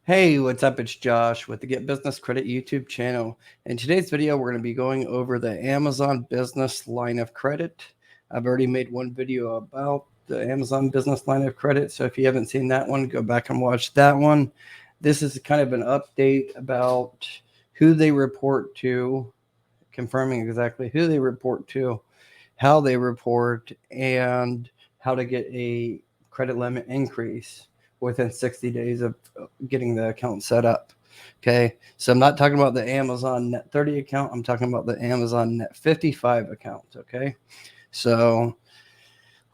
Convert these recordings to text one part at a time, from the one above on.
Hey, what's up? It's Josh with the Get Business Credit YouTube channel. In today's video, we're going to be going over the Amazon Business line of credit. I've already made one video about the Amazon Business line of credit, so if you haven't seen that one, go back and watch that one. This is kind of an update about who they report to, confirming exactly who they report to, how they report, and how to get a credit limit increase within 60 days of getting the account set up. Okay, so I'm not talking about the Amazon Net 30 account, I'm talking about the Amazon Net 55 account. Okay, so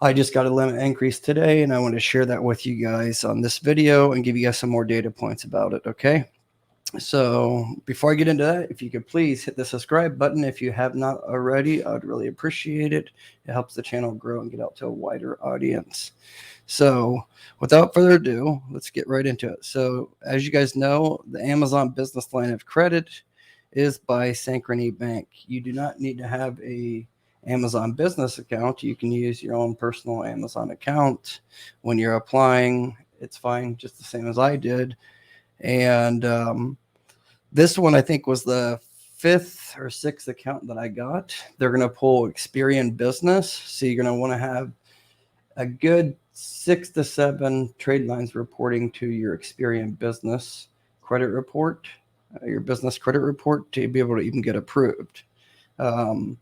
I just got a limit increase today, and I want to share that with you guys on this video and give you guys some more data points about it. Okay, so before I get into that, if you could please hit the subscribe button if you have not already, I'd really appreciate it. It helps the channel grow and get out to a wider audience. So without further ado, let's get right into it. So as you guys know, the Amazon Business line of credit is by Synchrony Bank. You do not need to have a Amazon Business account. You can use your own personal Amazon account when you're applying. It's fine, just the same as I did. And this one, I think, was the 5th or 6th account that I got. They're going to pull Experian Business. So you're going to want to have a good 6 to 7 trade lines reporting to your Experian Business credit report, your business credit report, to be able to even get approved. I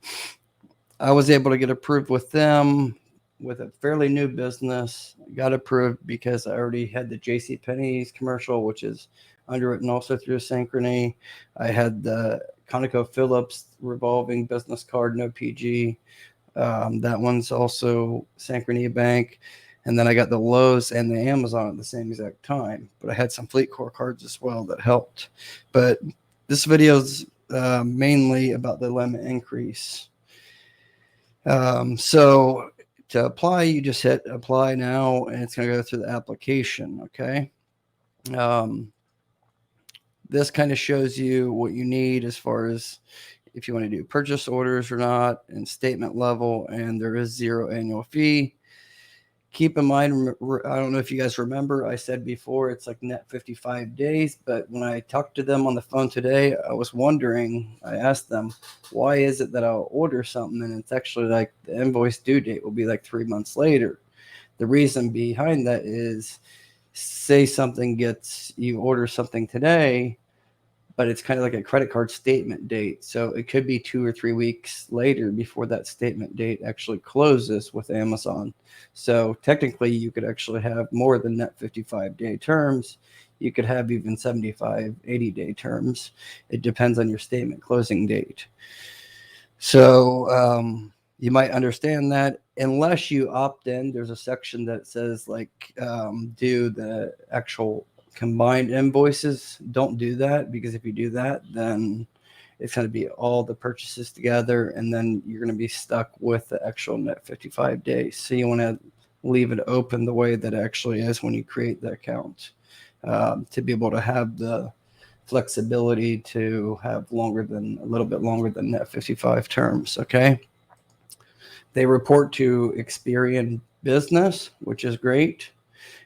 was able to get approved with them with a fairly new business. I got approved because I already had the JCPenney's commercial, which is underwritten also through Synchrony. I had the ConocoPhillips revolving business card, no PG. That one's also Synchrony Bank. And then I got the Lowe's and the Amazon at the same exact time. But I had some FleetCor cards as well that helped. But this video is mainly about the limit increase. So to apply, you just hit apply now, and it's going to go through the application. Okay. This kind of shows you what you need as far as if you want to do purchase orders or not, and statement level, and there is 0 annual fee. Keep in mind, I don't know if you guys remember, I said before it's like net 55 days, but when I talked to them on the phone today, I was wondering, I asked them, why is it that I'll order something and it's actually like the invoice due date will be like 3 months later? The reason behind that is, say you order something today, but it's kind of like a credit card statement date. So it could be 2 or 3 weeks later before that statement date actually closes with Amazon. So technically you could actually have more than net 55-day terms. You could have even 75, 80-day terms. It depends on your statement closing date. So you might understand that unless you opt in, there's a section that says like do the actual combined invoices. Don't do that, because if you do that, then it's going to be all the purchases together, and then you're going to be stuck with the actual net 55 days. So you want to leave it open the way that it actually is when you create the account, to be able to have the flexibility to have a little bit longer than net 55 terms. Okay. They report to Experian Business, which is great,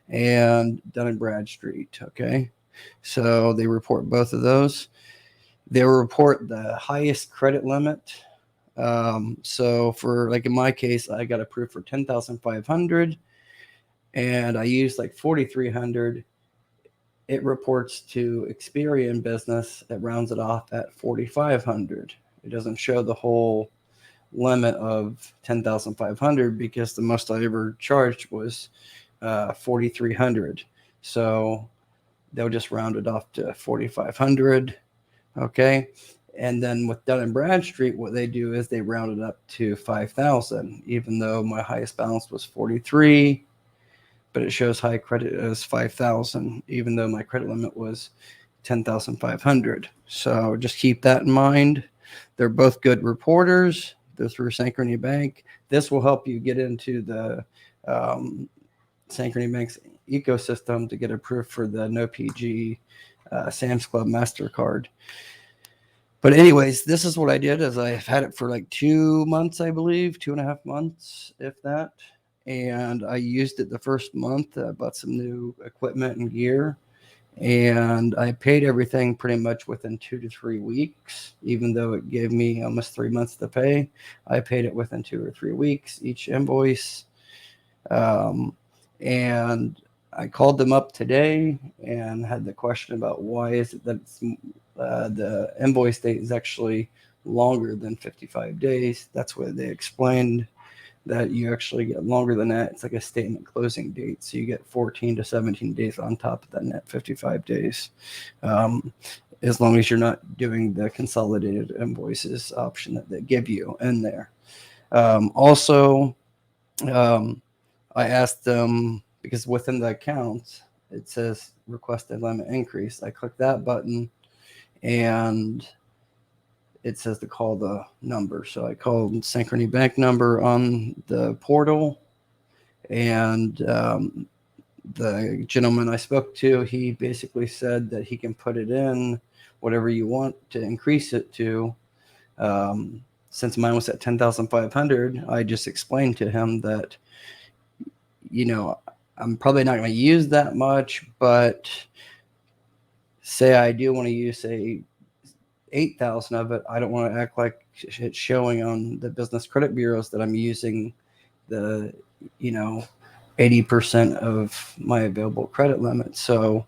and Dun and Bradstreet. Okay, so they report both of those. They report the highest credit limit. So for, like, in my case, I got approved for 10,500, and I used like 4,300. It reports to Experian Business. It rounds it off at 4,500. It doesn't show the whole limit of 10,500 because the most I ever charged was 4,300. So they'll just round it off to 4,500. Okay. And then with Dun and Bradstreet, what they do is they round it up to 5,000, even though my highest balance was 43, but it shows high credit as 5,000, even though my credit limit was 10,500. So just keep that in mind. They're both good reporters. They're through Synchrony Bank. This will help you get into the Synchrony Bank's ecosystem to get approved for the no PG Sam's Club MasterCard. But anyways, this is what I did. Is I've had it for like 2 months, I believe, 2.5 months, if that. And I used it the first month. I bought some new equipment and gear, and I paid everything pretty much within 2 to 3 weeks, even though it gave me almost 3 months to pay. I paid it within 2 or 3 weeks, each invoice. And I called them up today and had the question about why is it that it's, the invoice date is actually longer than 55 days. That's what they explained, that you actually get longer than that. It's like a statement closing date. So you get 14 to 17 days on top of that net 55 days. As long as you're not doing the consolidated invoices option that they give you in there. Also, I asked them, because within the account, it says request a limit increase. I click that button and it says to call the number. So I called Synchrony Bank number on the portal, and the gentleman I spoke to, he basically said that he can put it in whatever you want to increase it to. Since mine was at 10,500, I just explained to him that, I'm probably not going to use that much, but say I do want to use, say, 8,000 of it, I don't want to act like it's showing on the business credit bureaus that I'm using the 80% of my available credit limit. So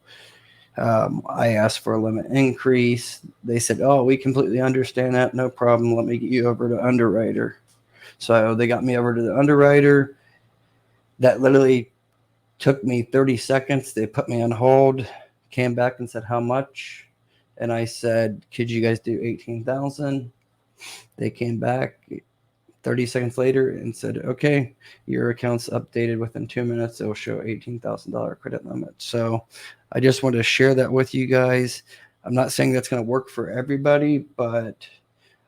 I asked for a limit increase. They said, oh, we completely understand that, no problem, let me get you over to underwriter. So they got me over to the underwriter. That literally took me 30 seconds. They put me on hold, came back and said, how much? And I said, could you guys do 18,000? They came back 30 seconds later and said, okay, your account's updated within 2 minutes. It will show $18,000 credit limit. So I just wanted to share that with you guys. I'm not saying that's going to work for everybody, but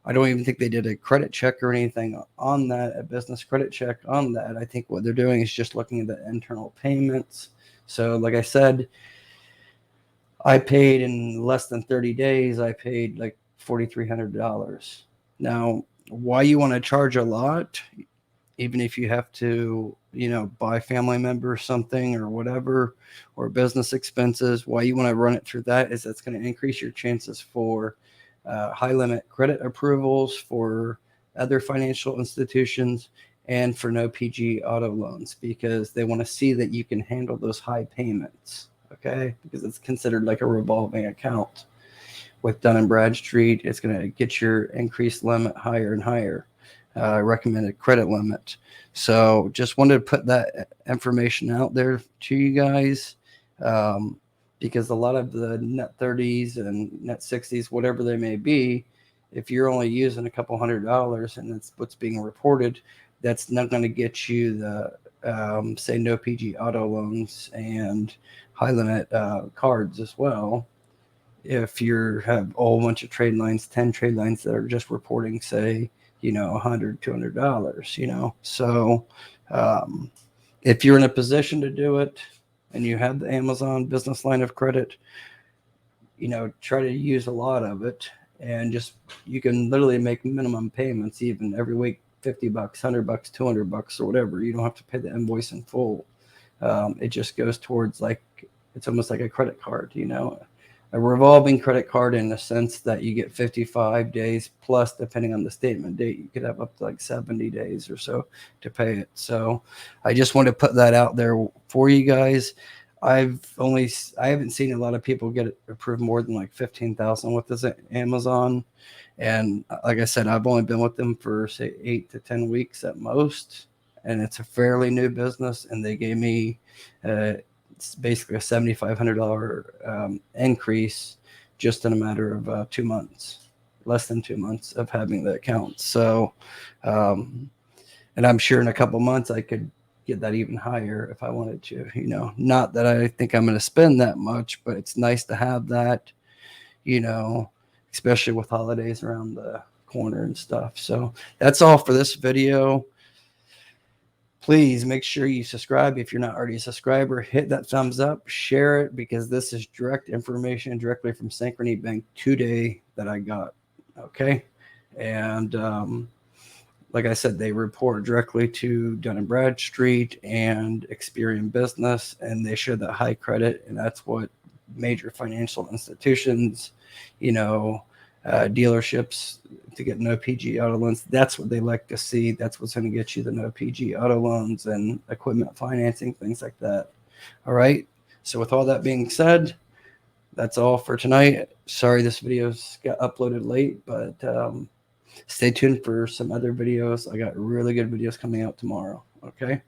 I don't even think they did a credit check or anything on that, a business credit check on that. I think what they're doing is just looking at the internal payments. So like I said, I paid in less than 30 days, I paid like $4,300. Now, why you want to charge a lot, even if you have to, buy family members something or whatever, or business expenses, why you want to run it through that is that's going to increase your chances for high limit credit approvals for other financial institutions and for no PG auto loans, because they want to see that you can handle those high payments. Okay, because it's considered like a revolving account. With Dun and Bradstreet, it's going to get your increased limit higher and higher, recommended credit limit. So just wanted to put that information out there to you guys, because a lot of the net 30s and net 60s, whatever they may be, if you're only using a couple $100 and that's what's being reported, that's not going to get you the say no PG auto loans and high limit cards as well. If you have a whole bunch of trade lines, 10 trade lines that are just reporting, say, $100, $200, So if you're in a position to do it and you have the Amazon business line of credit, try to use a lot of it, and just, you can literally make minimum payments even every week, $50, $100, $200 or whatever. You don't have to pay the invoice in full. It just goes towards, like, it's almost like a credit card, a revolving credit card, in the sense that you get 55 days plus, depending on the statement date, you could have up to like 70 days or so to pay it. So I just want to put that out there for you guys. I haven't seen a lot of people get it approved more than like 15,000 with this Amazon. And like I said, I've only been with them for, say, 8 to 10 weeks at most. And it's a fairly new business. And they gave me it's basically a $7,500 increase just in a matter of 2 months, less than 2 months of having the account. So, and I'm sure in a couple months I could get that even higher if I wanted to, not that I think I'm going to spend that much, but it's nice to have that, especially with holidays around the corner and stuff. So that's all for this video. Please make sure you subscribe if you're not already a subscriber. Hit that thumbs up, share it, because this is direct information directly from Synchrony Bank today that I got. Okay. And like I said, they report directly to Dun and Bradstreet and Experian Business, and they show that high credit, and that's what major financial institutions, dealerships to get no PG auto loans. That's what they like to see. That's what's going to get you the no PG auto loans and equipment financing, things like that. All right. So with all that being said, that's all for tonight. Sorry this video's got uploaded late, but stay tuned for some other videos. I got really good videos coming out tomorrow. Okay.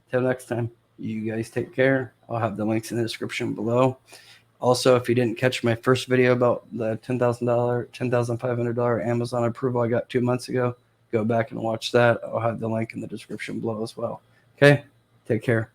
Till next time, you guys take care. I'll have the links in the description below. Also, if you didn't catch my first video about the $10,500 Amazon approval I got 2 months ago, go back and watch that. I'll have the link in the description below as well. Okay, take care.